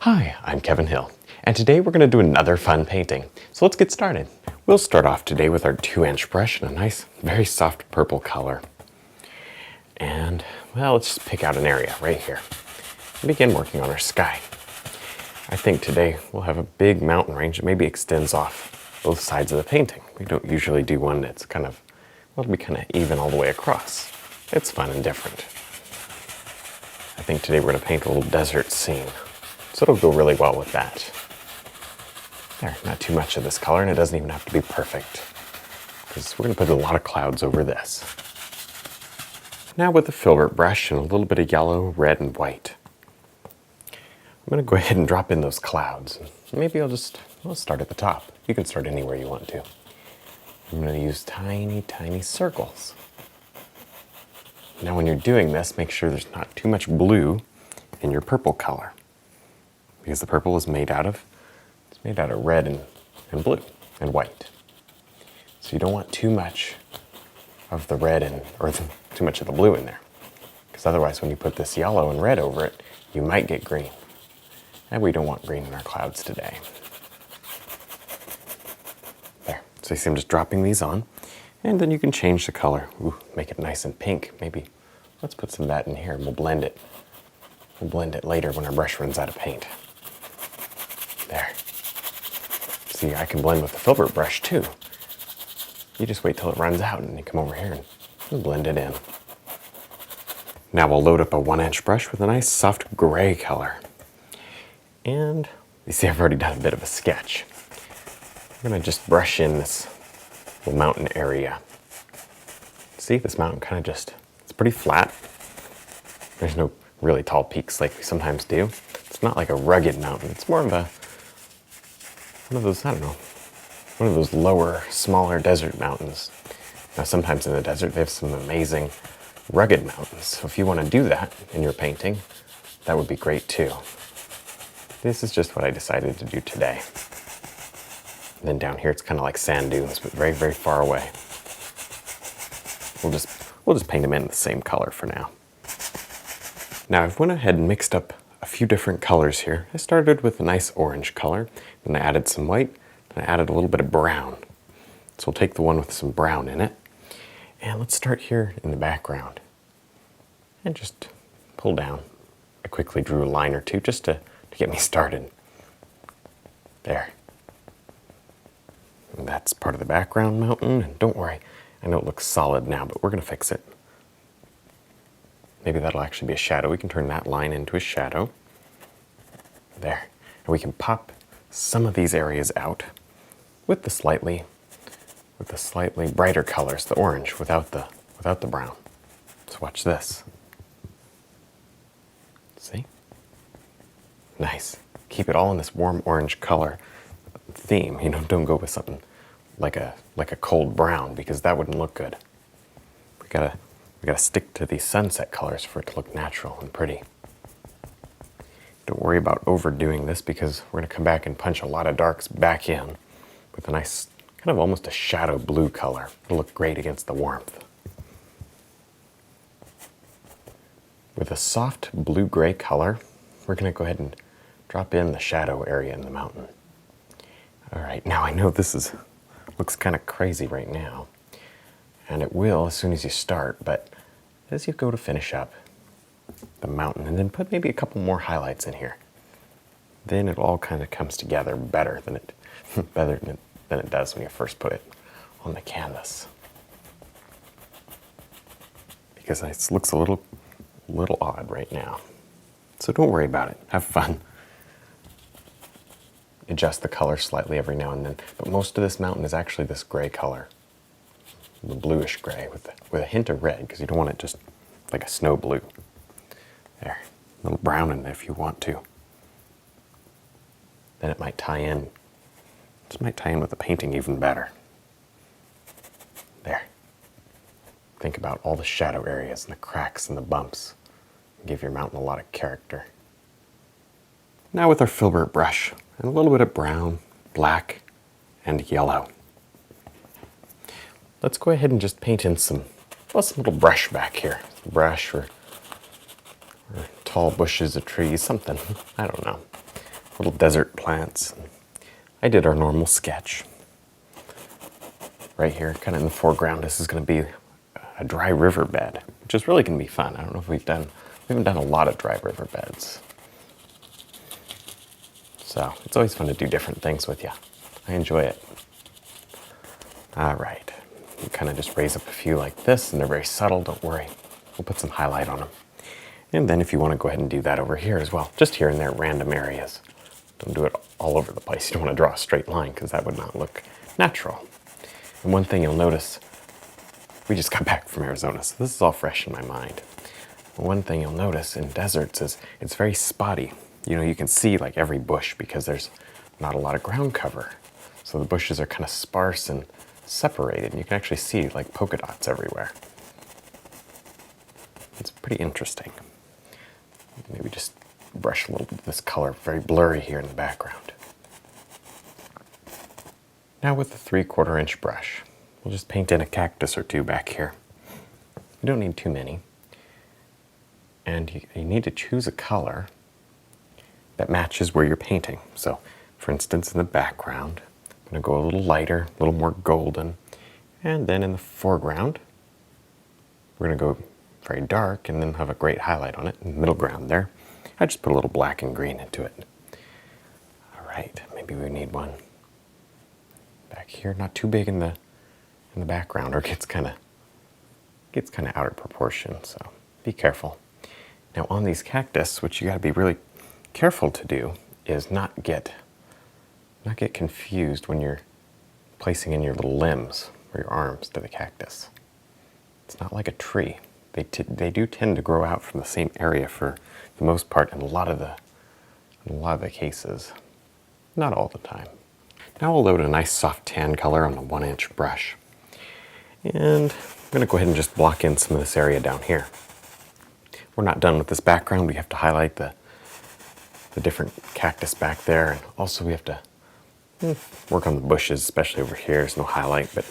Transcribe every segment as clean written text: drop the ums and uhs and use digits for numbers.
Hi, I'm Kevin Hill, and today we're going to do another fun painting. So let's get started. We'll start off today with our 2-inch brush in a nice, very soft purple color. And, well, let's just pick out an area right here and begin working on our sky. I think today we'll have a big mountain range that maybe extends off both sides of the painting. We don't usually do one that's it'll be kind of even all the way across. It's fun and different. I think today we're going to paint a little desert scene. So it'll go really well with that. There, not too much of this color, and it doesn't even have to be perfect, because we're going to put a lot of clouds over this. Now with the filbert brush and a little bit of yellow, red, and white, I'm going to go ahead and drop in those clouds. Maybe I'll start at the top. You can start anywhere you want to. I'm going to use tiny, tiny circles. Now when you're doing this, make sure there's not too much blue in your purple color, because the purple is made out of red and blue and white. So you don't want too much of the red or too much of the blue in there, because otherwise when you put this yellow and red over it, you might get green. And we don't want green in our clouds today. There, so you see I'm just dropping these on, and then you can change the color. Ooh, make it nice and pink. Maybe let's put some of that in here and we'll blend it. We'll blend it later when our brush runs out of paint. There. See, I can blend with the filbert brush too. You just wait till it runs out and you come over here and blend it in. Now we'll load up a 1-inch brush with a nice soft gray color. And you see I've already done a bit of a sketch. I'm gonna just brush in this little mountain area. See, this mountain it's pretty flat. There's no really tall peaks like we sometimes do. It's not like a rugged mountain. It's more of one of those lower, smaller desert mountains. Now sometimes in the desert they have some amazing rugged mountains. So if you want to do that in your painting, that would be great too. This is just what I decided to do today. And then down here it's kind of like sand dunes, but very, very far away. We'll just paint them in the same color for now. Now I've went ahead and mixed up a few different colors here. I started with a nice orange color, then I added some white, then I added a little bit of brown. So we'll take the one with some brown in it, and let's start here in the background. And just pull down. I quickly drew a line or two just to get me started. There. And that's part of the background mountain, and don't worry, I know it looks solid now, but we're going to fix it. Maybe that'll actually be a shadow. We can turn that line into a shadow. There. And we can pop some of these areas out with the slightly brighter colors, the orange without the brown. So watch this. See? Nice. Keep it all in this warm orange color theme. Don't go with something like a cold brown, because that wouldn't look good. We gotta stick to these sunset colors for it to look natural and pretty. Don't worry about overdoing this, because we're going to come back and punch a lot of darks back in with a nice, kind of almost a shadow blue color. It'll look great against the warmth. With a soft blue-gray color, we're going to go ahead and drop in the shadow area in the mountain. All right, now I know this looks kind of crazy right now, and it will as soon as you start, but as you go to finish up the mountain and then put maybe a couple more highlights in here, then it all kind of comes together better than it does when you first put it on the canvas. Because it looks a little odd right now. So don't worry about it. Have fun. Adjust the color slightly every now and then, but most of this mountain is actually this gray color, the bluish gray with a hint of red, because you don't want it just like a snow blue. There, a little brown in there if you want to. then it might tie in. This might tie in with the painting even better. There. Think about all the shadow areas and the cracks and the bumps. Give your mountain a lot of character. Now with our filbert brush, and a little bit of brown, black, and yellow. Let's go ahead and just paint in some little brush back here. Brush or tall bushes of trees, something, I don't know. Little desert plants. I did our normal sketch. Right here, kind of in the foreground, this is going to be a dry riverbed, which is really going to be fun. I don't know if we haven't done a lot of dry riverbeds. So it's always fun to do different things with you. I enjoy it. All right, you kind of just raise up a few like this, and they're very subtle, don't worry. We'll put some highlight on them. And then if you want to go ahead and do that over here as well, just here and there, random areas. Don't do it all over the place. You don't want to draw a straight line because that would not look natural. And one thing you'll notice, we just got back from Arizona, so this is all fresh in my mind. One thing you'll notice in deserts is it's very spotty. You know, you can see like every bush because there's not a lot of ground cover. So the bushes are kind of sparse and separated, and you can actually see like polka dots everywhere. It's pretty interesting. Maybe just brush a little bit of this color, very blurry here in the background. Now with the 3/4 inch brush, we'll just paint in a cactus or two back here. You don't need too many. And you need to choose a color that matches where you're painting. So, for instance, in the background, I'm going to go a little lighter, a little more golden. And then in the foreground, we're going to go very dark and then have a great highlight on it. In the middle ground there, I just put a little black and green into it. All right, maybe we need one back here, not too big in the background, or it gets kind of out of proportion. So be careful. Now on these cactus, what you got to be really careful to do is not get confused when you're placing in your little limbs or your arms to the cactus. It's not like a tree. They do tend to grow out from the same area for the most part in a lot of the cases. Not all the time. Now we'll load a nice soft tan color on a 1-inch brush. And I'm going to go ahead and just block in some of this area down here. We're not done with this background. We have to highlight the different cactus back there, and also we have to work on the bushes, especially over here. There's no highlight, but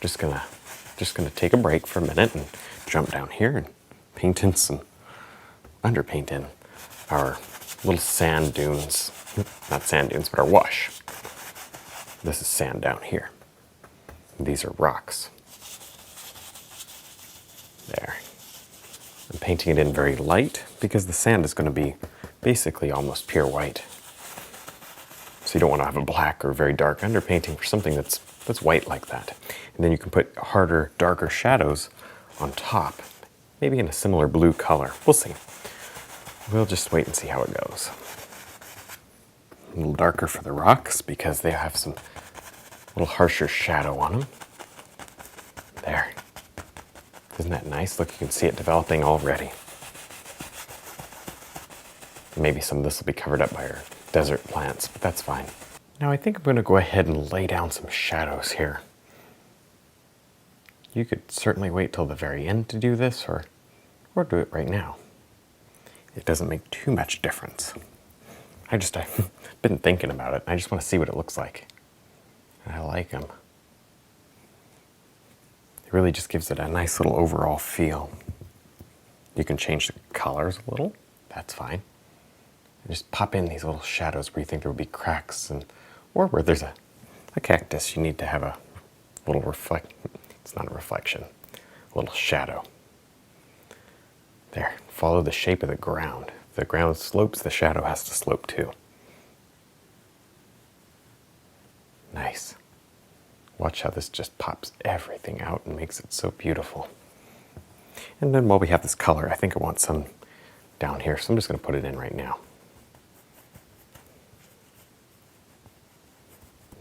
just gonna take a break for a minute and jump down here and paint in underpaint in our little sand dunes. Not sand dunes, but our wash. This is sand down here. These are rocks. There. I'm painting it in very light because the sand is going to be basically almost pure white. So you don't want to have a black or very dark underpainting for something that's white like that. And then you can put harder, darker shadows on top, maybe in a similar blue color. We'll see. We'll just wait and see how it goes. A little darker for the rocks because they have some little harsher shadow on them. There. Isn't that nice? Look, you can see it developing already. Maybe some of this will be covered up by our desert plants, but that's fine. Now I think I'm going to go ahead and lay down some shadows here. You could certainly wait till the very end to do this, or do it right now. It doesn't make too much difference. I've been thinking about it. I just want to see what it looks like. I like them. It really just gives it a nice little overall feel. You can change the colors a little. That's fine. And just pop in these little shadows where you think there will be cracks, or where there's a cactus. You need to have a little it's not a reflection, a little shadow. There, follow the shape of the ground. If the ground slopes, the shadow has to slope too. Nice. Watch how this just pops everything out and makes it so beautiful. And then while we have this color, I think I want some down here, so I'm just going to put it in right now.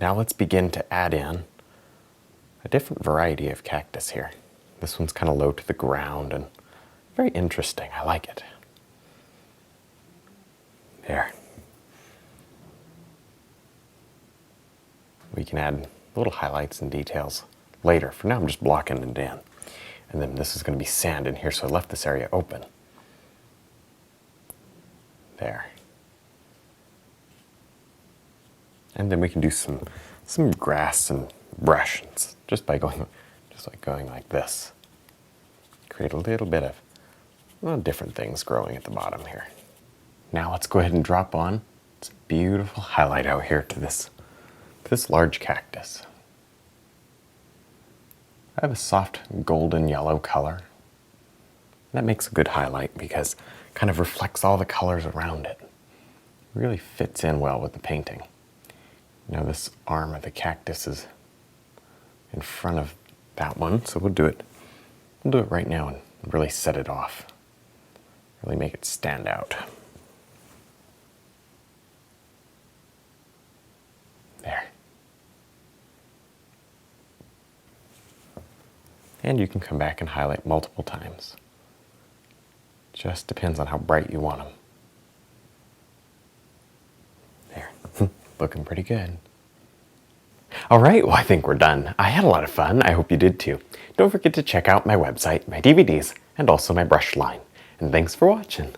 Now let's begin to add in a different variety of cactus here. This one's kind of low to the ground and very interesting. I like it. There. We can add little highlights and details later. For now, I'm just blocking it in. And then this is going to be sand in here, so I left this area open. There. And then we can do some grass and brush just by going like this. Create a little bit of different things growing at the bottom here. Now let's go ahead and drop on this beautiful highlight out here to this large cactus. I have a soft golden yellow color. That makes a good highlight because it kind of reflects all the colors around it. It really fits in well with the painting. Now this arm of the cactus is in front of that one, so we'll do it right now and really set it off. Really make it stand out. There. And you can come back and highlight multiple times. Just depends on how bright you want them. There. Looking pretty good. All right, well, I think we're done. I had a lot of fun. I hope you did too. Don't forget to check out my website, my DVDs, and also my brush line. And thanks for watching.